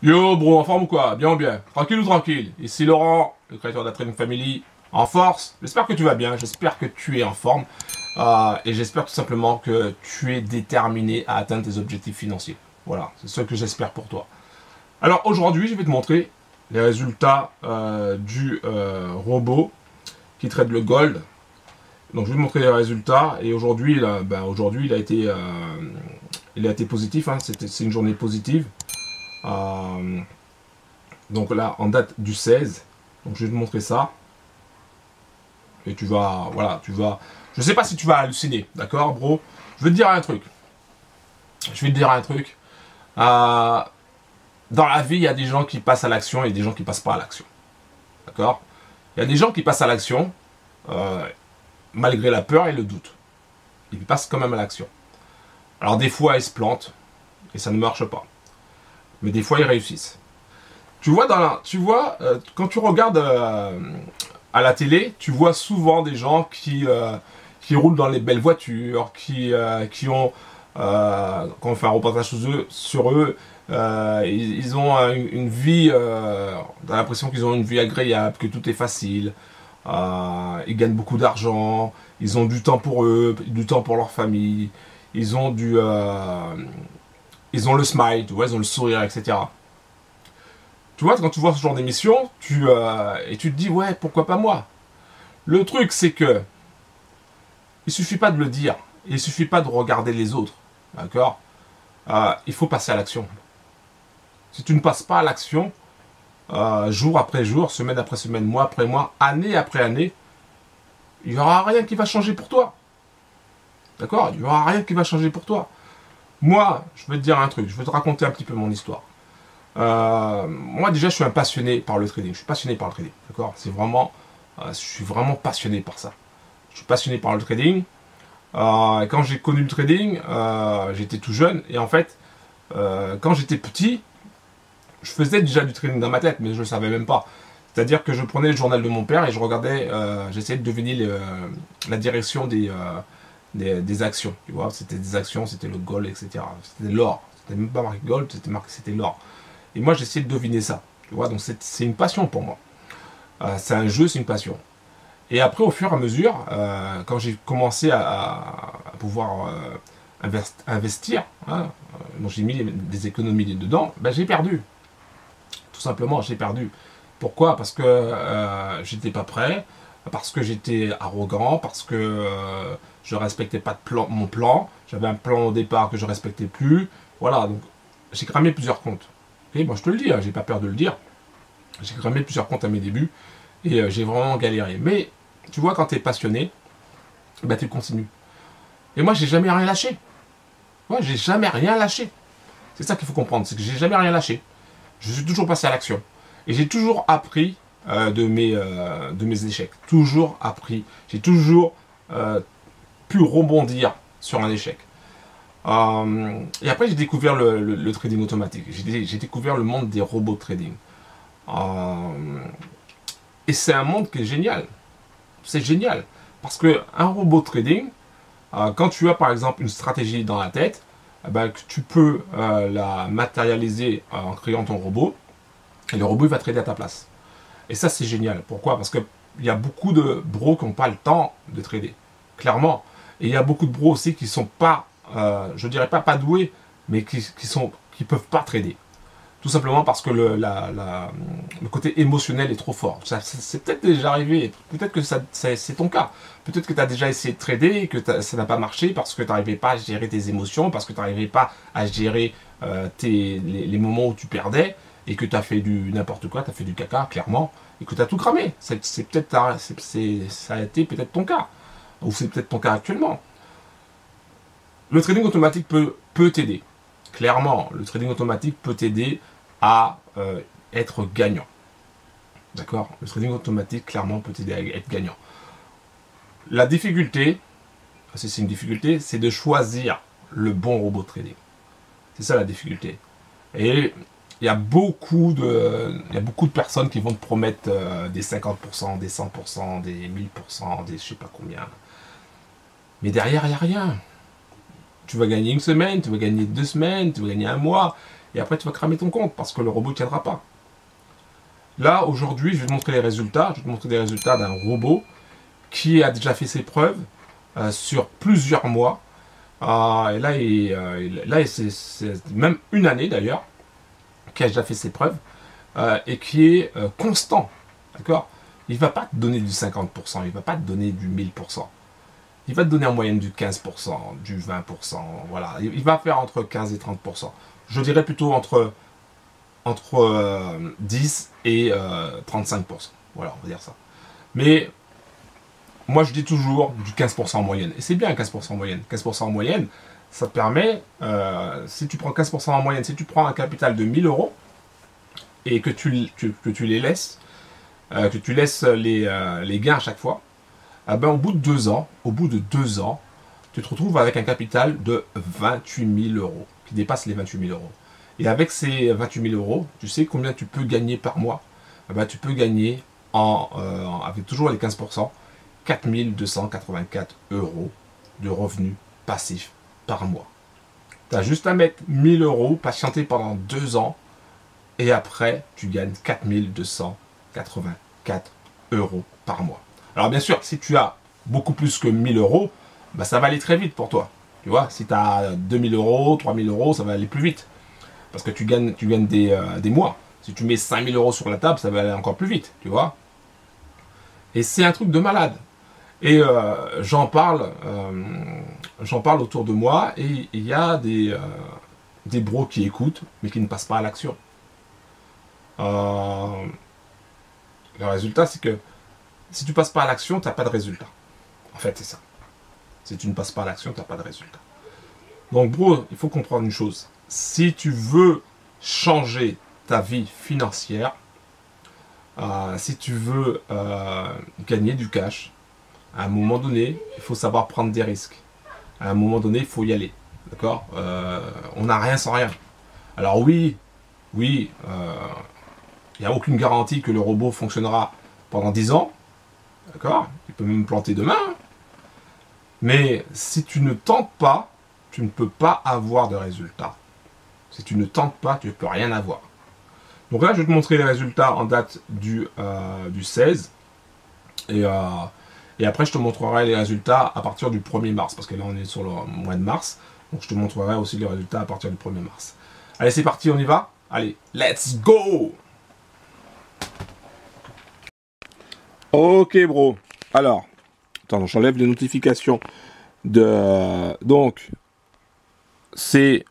Yo bro, en forme ou quoi? Bien ou bien? Tranquille ou tranquille? Ici Laurent, le créateur de la Trading Family, en force. J'espère que tu vas bien, j'espère que tu es en forme. Et j'espère tout simplement que tu es déterminé à atteindre tes objectifs financiers. Voilà, c'est ce que j'espère pour toi. Alors aujourd'hui, je vais te montrer les résultats du robot qui traite le gold. Donc je vais te montrer les résultats et aujourd'hui, il a été positif. Hein. C'est une journée positive. Euh, donc là, en date du 16. Donc je vais te montrer ça. Et tu vas, voilà, je sais pas si tu vas halluciner, d'accord, bro. Je vais te dire un truc. Dans la vie, il y a des gens qui passent à l'action et des gens qui passent pas à l'action. D'accord? Il y a des gens qui passent à l'action malgré la peur et le doute. Ils passent quand même à l'action. Alors des fois, ils se plantent et ça ne marche pas. Mais des fois, ils réussissent. Tu vois, quand tu regardes à la télé, tu vois souvent des gens qui roulent dans les belles voitures, qui ont, quand on fait un reportage sur eux, ils ont une vie, on a l'impression qu'ils ont une vie agréable, que tout est facile, ils gagnent beaucoup d'argent, ils ont du temps pour eux, du temps pour leur famille, ils ont ils ont le smile, tu vois, ils ont le sourire, etc. Tu vois, quand tu vois ce genre d'émission, et tu te dis, ouais, pourquoi pas moi? Le truc, c'est que il suffit pas de le dire, il suffit pas de regarder les autres, d'accord? Il faut passer à l'action. Si tu ne passes pas à l'action, jour après jour, semaine après semaine, mois après mois, année après année, il n'y aura rien qui va changer pour toi. D'accord? Il n'y aura rien qui va changer pour toi. Moi, je vais te dire un truc, je vais te raconter un petit peu mon histoire. Moi déjà je suis un passionné par le trading, je suis passionné par le trading, d'accord? C'est vraiment, je suis vraiment passionné par ça. Je suis passionné par le trading. Quand j'ai connu le trading, j'étais tout jeune et en fait, quand j'étais petit, je faisais déjà du trading dans ma tête, mais je le savais même pas. C'est-à-dire que je prenais le journal de mon père et je regardais, j'essayais de deviner la direction des actions. Tu vois, c'était des actions, c'était le gold, etc. C'était l'or. C'était même pas marqué gold, c'était l'or. Et moi, j'essayais de deviner ça. Tu vois, donc c'est une passion pour moi. C'est un jeu, c'est une passion. Et après, au fur et à mesure, quand j'ai commencé à pouvoir investir, hein, donc j'ai mis des économies dedans, ben, j'ai perdu. Tout simplement, j'ai perdu. Pourquoi? Parce que j'étais pas prêt, parce que j'étais arrogant, parce que je respectais pas mon plan. J'avais un plan au départ que je respectais plus. Voilà, donc j'ai cramé plusieurs comptes. Et moi, je te le dis, hein, j'ai pas peur de le dire. J'ai cramé plusieurs comptes à mes débuts et j'ai vraiment galéré. Mais tu vois, quand tu es passionné, bah, tu continues. Et moi, j'ai jamais rien lâché. Moi, j'ai jamais rien lâché. C'est ça qu'il faut comprendre, c'est que j'ai jamais rien lâché. Je suis toujours passé à l'action. Et j'ai toujours appris de mes échecs. Toujours appris. J'ai toujours pu rebondir sur un échec. Et après, j'ai découvert le trading automatique. J'ai découvert le monde des robots de trading. Et c'est un monde qui est génial. C'est génial. Parce qu'un robot de trading, quand tu as par exemple une stratégie dans la tête, ben, tu peux la matérialiser en créant ton robot. Et le robot il va trader à ta place. Et ça, c'est génial. Pourquoi? Parce qu'il y a beaucoup de bros qui n'ont pas le temps de trader. Clairement. Et il y a beaucoup de bros aussi qui ne sont pas, je dirais pas doués, mais qui peuvent pas trader. Tout simplement parce que le côté émotionnel est trop fort. C'est peut-être déjà arrivé, peut-être que c'est ton cas. Peut-être que tu as déjà essayé de trader et que ça n'a pas marché parce que tu n'arrivais pas à gérer tes émotions, parce que tu n'arrivais pas à gérer les moments où tu perdais et que tu as fait du n'importe quoi, tu as fait du caca, clairement, et que tu as tout cramé. Ça a été peut-être ton cas, ou c'est peut-être ton cas actuellement. Le trading automatique peut t'aider. Clairement, le trading automatique peut t'aider à être gagnant. D'accord? Le trading automatique, clairement, peut t'aider à être gagnant. La difficulté, si c'est une difficulté, c'est de choisir le bon robot de trading. C'est ça la difficulté. Et il y a beaucoup de personnes qui vont te promettre des 50%, des 100%, des 1000%, des je sais pas combien. Mais derrière, il n'y a rien. Tu vas gagner une semaine, tu vas gagner 2 semaines, tu vas gagner un mois. et après tu vas cramer ton compte parce que le robot ne tiendra pas. Là, aujourd'hui, je vais te montrer les résultats. Je vais te montrer des résultats d'un robot qui a déjà fait ses preuves sur plusieurs mois. Et là, c'est même une année d'ailleurs, qui a déjà fait ses preuves et qui est constant. D'accord? Il ne va pas te donner du 50%, il ne va pas te donner du 1000%. Il va te donner en moyenne du 15%, du 20%. Voilà. Il va faire entre 15 et 30%. Je dirais plutôt entre 10 et 35%. Voilà, on va dire ça. Mais moi, je dis toujours du 15% en moyenne. Et c'est bien 15% en moyenne. 15% en moyenne, ça te permet, si tu prends 15% en moyenne, si tu prends un capital de 1000 euros et que tu les laisses, que tu laisses les gains à chaque fois, ben, au bout de 2 ans, tu te retrouves avec un capital de 28 000 euros, qui dépasse les 28 000 euros. Et avec ces 28 000 euros, tu sais combien tu peux gagner par mois? Ben, tu peux gagner, avec toujours les 15%, 4 284 euros de revenus passifs par mois. Tu as juste à mettre 1000 euros, patienter pendant 2 ans, et après, tu gagnes 4 284 euros par mois. Alors bien sûr, si tu as beaucoup plus que 1000 euros, bah, ça va aller très vite pour toi. Tu vois, si tu as 2000 euros, 3000 euros, ça va aller plus vite. Parce que tu gagnes des mois. Si tu mets 5000 euros sur la table, ça va aller encore plus vite. Tu vois. Et c'est un truc de malade. Et j'en parle autour de moi, et il y a des bros qui écoutent, mais qui ne passent pas à l'action. Le résultat, c'est que si tu passes pas à l'action, tu n'as pas de résultat. En fait, c'est ça. Si tu ne passes pas à l'action, tu n'as pas de résultat. Donc, bro, il faut comprendre une chose. Si tu veux changer ta vie financière, si tu veux gagner du cash, à un moment donné, il faut savoir prendre des risques. À un moment donné, il faut y aller. D'accord? On n'a rien sans rien. Alors oui, il n'y a aucune garantie que le robot fonctionnera pendant 10 ans. D'accord? Il peut même planter demain. Mais si tu ne tentes pas, tu ne peux pas avoir de résultats. Si tu ne tentes pas, tu ne peux rien avoir. Donc là, je vais te montrer les résultats en date du 16. Et après, je te montrerai les résultats à partir du 1er mars. Parce que là, on est sur le mois de mars. Donc je te montrerai aussi les résultats à partir du 1er mars. Allez, c'est parti, on y va? Allez, let's go! Ok, bro. Alors, attends, j'enlève les notifications donc, c'est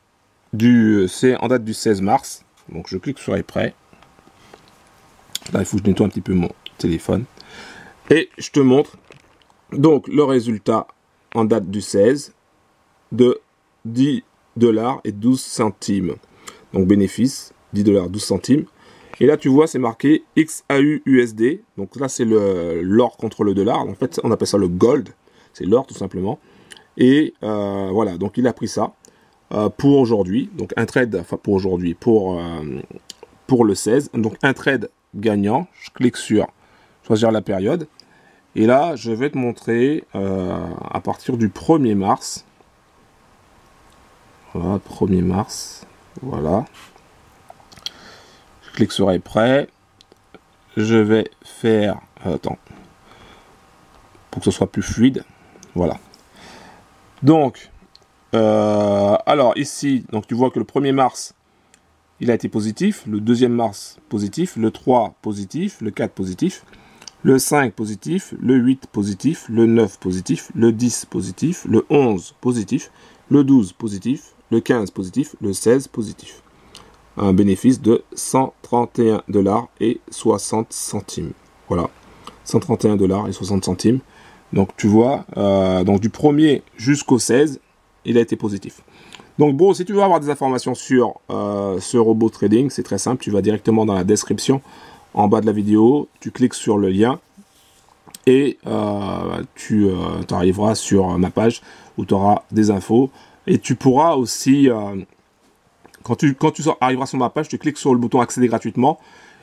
en date du 16 mars. Donc, je clique sur prêt. Là, il faut que je nettoie un petit peu mon téléphone. Et je te montre donc le résultat en date du 16 de 10 $ et 12 centimes. Donc, bénéfice, 10 $ 12 centimes. Et là, tu vois, c'est marqué XAUUSD. Donc là, c'est l'or contre le dollar. En fait, on appelle ça le gold. C'est l'or, tout simplement. Et voilà, donc il a pris ça pour aujourd'hui. Donc un trade, enfin pour aujourd'hui, pour le 16. Donc un trade gagnant. Je clique sur choisir la période. Et là, je vais te montrer à partir du 1er mars. Voilà, 1er mars. Voilà. Je clique sur prêt. Je vais faire... attends. Pour que ce soit plus fluide. Voilà. Donc, alors ici, donc tu vois que le 1er mars, il a été positif. Le 2e mars, positif. Le 3, positif. Le 4, positif. Le 5, positif. Le 8, positif. Le 9, positif. Le 10, positif. Le 11, positif. Le 12, positif. Le 15, positif. Le 16, positif. Un bénéfice de 131 $ et 60 centimes. Voilà, 131 $ et 60 centimes. Donc tu vois, donc du 1er jusqu'au 16, il a été positif. Donc bon, si tu veux avoir des informations sur ce robot trading, c'est très simple. Tu vas directement dans la description, en bas de la vidéo, tu cliques sur le lien et tu arriveras sur ma page où tu auras des infos. Et tu pourras aussi... Quand tu arriveras sur ma page, tu cliques sur le bouton accéder gratuitement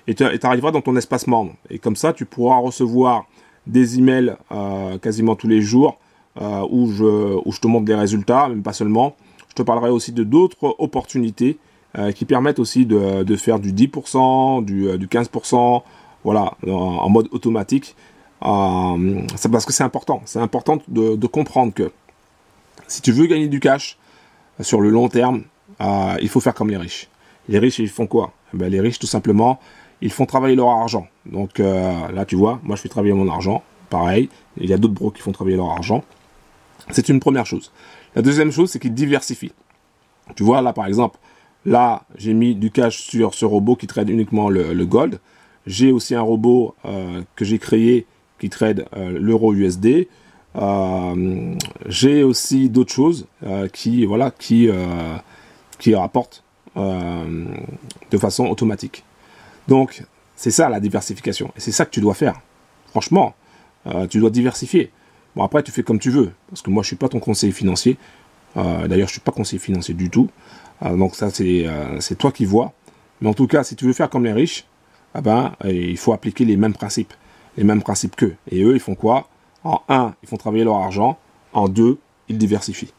et tu arriveras dans ton espace membre. Et comme ça, tu pourras recevoir des emails quasiment tous les jours où je te montre des résultats, même pas seulement. Je te parlerai aussi de d'autres opportunités qui permettent aussi de faire du 10%, du 15%, voilà, en mode automatique. C'est parce que c'est important. C'est important de comprendre que si tu veux gagner du cash sur le long terme, il faut faire comme les riches. Les riches, ils font quoi? Les riches, tout simplement, ils font travailler leur argent. Donc là, tu vois, moi, je fais travailler mon argent. Pareil, il y a d'autres bros qui font travailler leur argent. C'est une première chose. La deuxième chose, c'est qu'ils diversifient. Tu vois, là, par exemple, là, j'ai mis du cash sur ce robot qui trade uniquement le gold. J'ai aussi un robot que j'ai créé qui trade l'euro USD. J'ai aussi d'autres choses qui rapportent de façon automatique. Donc, c'est ça la diversification. Et c'est ça que tu dois faire. Franchement, tu dois diversifier. Bon, après, tu fais comme tu veux. Parce que moi, je ne suis pas ton conseiller financier. D'ailleurs, je ne suis pas conseiller financier du tout. Donc ça, c'est toi qui vois. Mais en tout cas, si tu veux faire comme les riches, il faut appliquer les mêmes principes. Les mêmes principes qu'eux. Et eux, ils font quoi? En 1, ils font travailler leur argent. En 2, ils diversifient.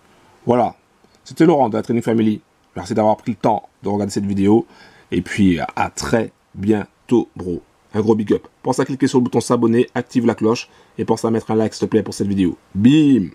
Voilà. C'était Laurent de la Trading Family. Merci d'avoir pris le temps de regarder cette vidéo. Et puis, à très bientôt, bro. Un gros big up. Pense à cliquer sur le bouton s'abonner, active la cloche. Et pense à mettre un like, s'il te plaît, pour cette vidéo. Bim!